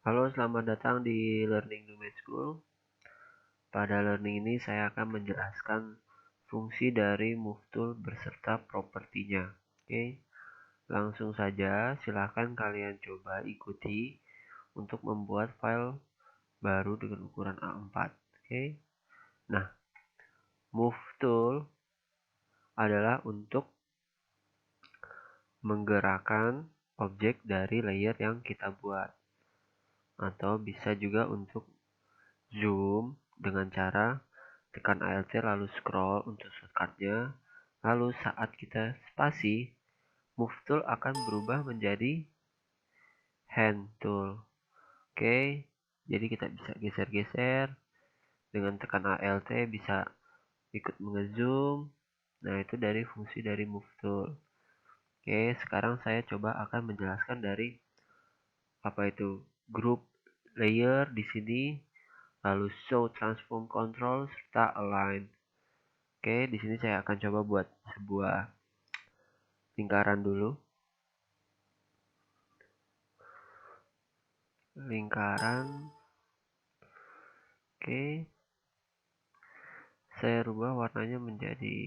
Halo, selamat datang di Learning Domain School. Pada learning ini saya akan menjelaskan fungsi dari move tool beserta propertinya. Oke, langsung saja silahkan kalian coba ikuti untuk membuat file baru dengan ukuran A4. Oke, nah move tool adalah untuk menggerakkan objek dari layer yang kita buat, atau bisa juga untuk zoom dengan cara tekan Alt lalu scroll untuk shortcutnya. Lalu saat kita spasi, move tool akan berubah menjadi hand tool. Oke, jadi kita bisa geser-geser dengan tekan Alt, bisa ikut ngezoom. Nah, itu dari fungsi dari move tool. Oke, sekarang saya coba akan menjelaskan dari apa itu group layer di sini, lalu show transform control serta align. Oke, di sini saya akan coba buat sebuah lingkaran dulu. Lingkaran. Oke. Saya rubah warnanya menjadi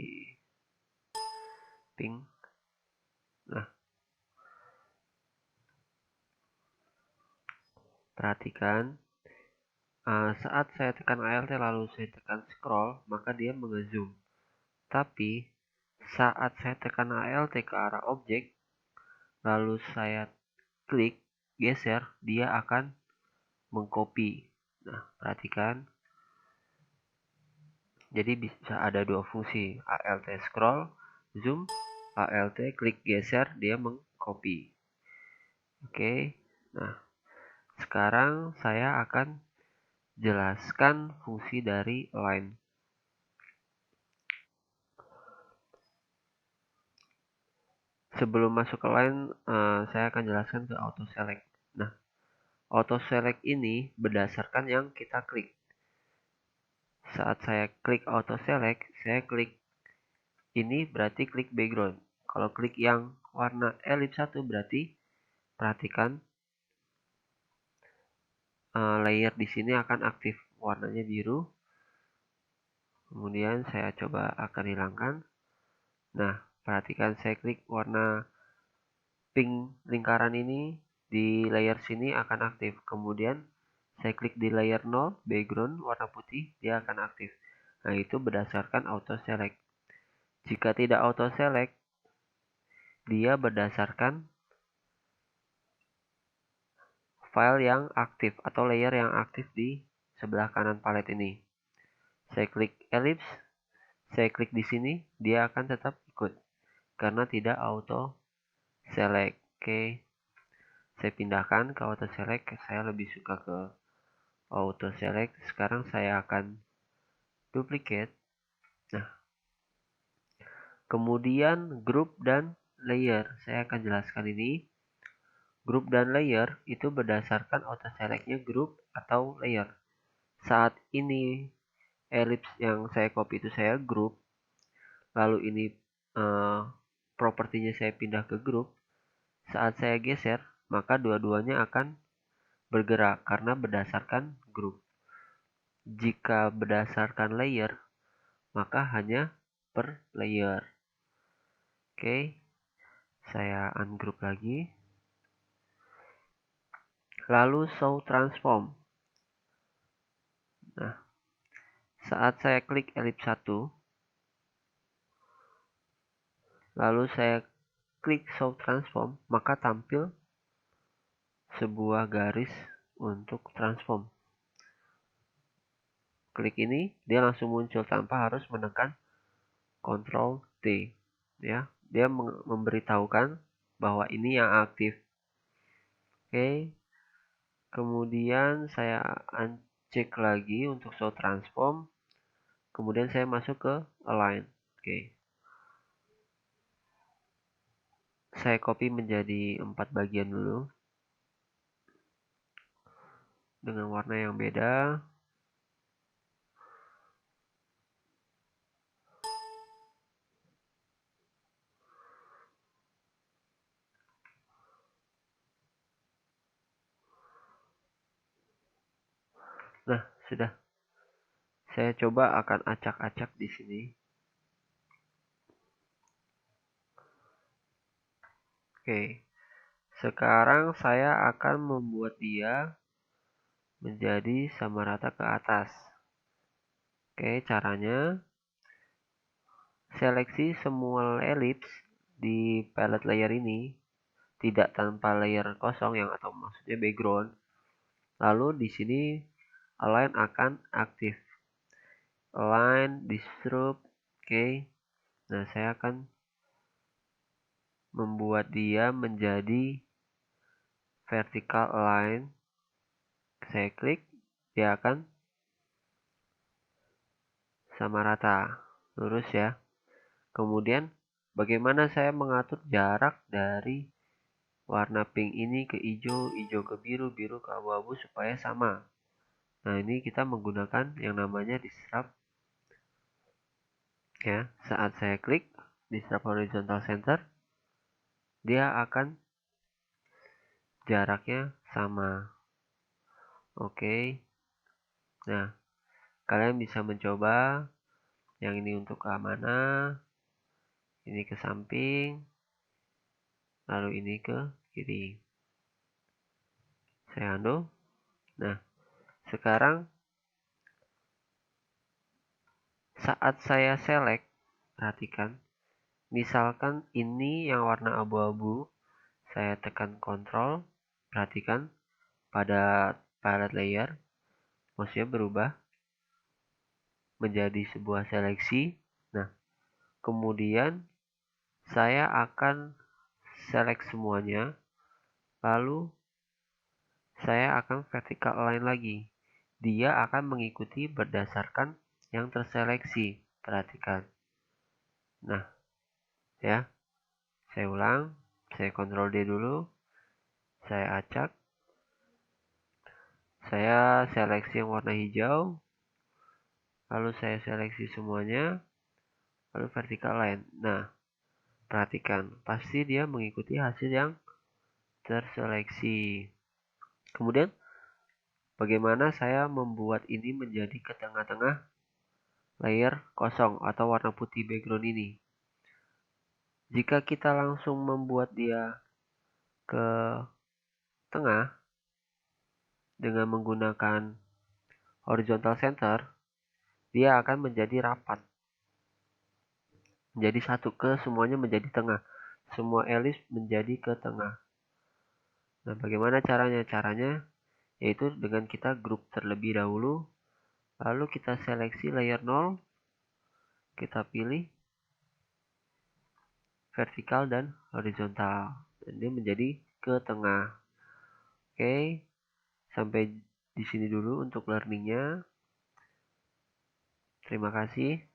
pink. Nah, perhatikan. Saat saya tekan Alt lalu saya tekan scroll, maka dia mengezoom. Tapi, saat saya tekan Alt ke arah objek, lalu saya klik, geser, dia akan mengcopy. Nah, perhatikan. Jadi bisa ada dua fungsi, Alt scroll, zoom, Alt klik geser, dia mengcopy. Oke. Nah, sekarang saya akan jelaskan fungsi dari align. Sebelum masuk ke align, saya akan jelaskan ke auto select. Nah, auto select ini berdasarkan yang kita klik. Saat saya klik auto select, saya klik ini berarti klik background. Kalau klik yang warna ellipse 1 berarti perhatikan layer di sini akan aktif, warnanya biru. Kemudian saya coba akan hilangkan. Nah, perhatikan saya klik warna pink lingkaran ini di layer sini akan aktif. Kemudian saya klik di layer 0, background warna putih, dia akan aktif. Nah, itu berdasarkan auto select. Jika tidak auto select, dia berdasarkan file yang aktif atau layer yang aktif di sebelah kanan palet ini. Saya klik ellipse, saya klik di sini, dia akan tetap ikut karena tidak auto select. Oke, saya pindahkan ke auto select. Saya lebih suka ke auto select. Sekarang saya akan duplicate. Nah, kemudian group dan layer. Saya akan jelaskan ini. Group dan layer itu berdasarkan auto selectnya group atau layer. Saat ini ellipse yang saya copy itu saya group. Lalu ini propertinya saya pindah ke group. Saat saya geser, maka dua-duanya akan bergerak karena berdasarkan group. Jika berdasarkan layer, maka hanya per layer. Oke, saya ungroup lagi. Lalu show transform. Nah, saat saya klik ellipse 1, lalu saya klik show transform, maka tampil sebuah garis untuk transform. Klik ini, dia langsung muncul tanpa harus menekan Ctrl T. Ya, dia memberitahukan bahwa ini yang aktif. Oke. Kemudian saya cek lagi untuk show transform. Kemudian saya masuk ke align. Oke. Saya copy menjadi 4 bagian dulu dengan warna yang beda. Nah, sudah. Saya coba akan acak-acak di sini. Oke. Sekarang saya akan membuat dia menjadi sama rata ke atas. Oke, caranya seleksi semua elips di palette layer ini, tidak tanpa layer kosong yang atau maksudnya background. Lalu di sini align akan aktif. Align, disrupt, oke. Nah, saya akan membuat dia menjadi vertical align. Saya klik, dia akan sama rata, lurus ya. Kemudian bagaimana saya mengatur jarak dari warna pink ini ke hijau, hijau ke biru, biru ke abu-abu supaya sama. Nah, ini kita menggunakan yang namanya disrupt. Ya, saat saya klik disrupt horizontal center, dia akan jaraknya sama. Oke. Nah, kalian bisa mencoba yang ini untuk ke mana, ini ke samping, lalu ini ke kiri. Saya undo. Nah, sekarang saat saya select, perhatikan, misalkan ini yang warna abu-abu, saya tekan Ctrl, perhatikan pada palette layer, mouse-nya berubah menjadi sebuah seleksi. Nah, kemudian saya akan select semuanya, lalu saya akan vertical align lagi. Dia akan mengikuti berdasarkan yang terseleksi. Perhatikan. Nah, ya. Saya ulang. Saya Ctrl D dulu. Saya acak. Saya seleksi yang warna hijau. Lalu saya seleksi semuanya. Lalu vertical align. Nah, perhatikan. Pasti dia mengikuti hasil yang terseleksi. Kemudian, bagaimana saya membuat ini menjadi ke tengah-tengah layer kosong atau warna putih background ini? Jika kita langsung membuat dia ke tengah dengan menggunakan horizontal center, dia akan menjadi rapat. Menjadi satu ke semuanya menjadi tengah. Semua elips menjadi ke tengah. Nah, bagaimana caranya? Caranya yaitu dengan kita grup terlebih dahulu, lalu kita seleksi layer 0, kita pilih vertikal dan horizontal. Dan dia menjadi ke tengah. Oke, sampai di sini dulu untuk learningnya. Terima kasih.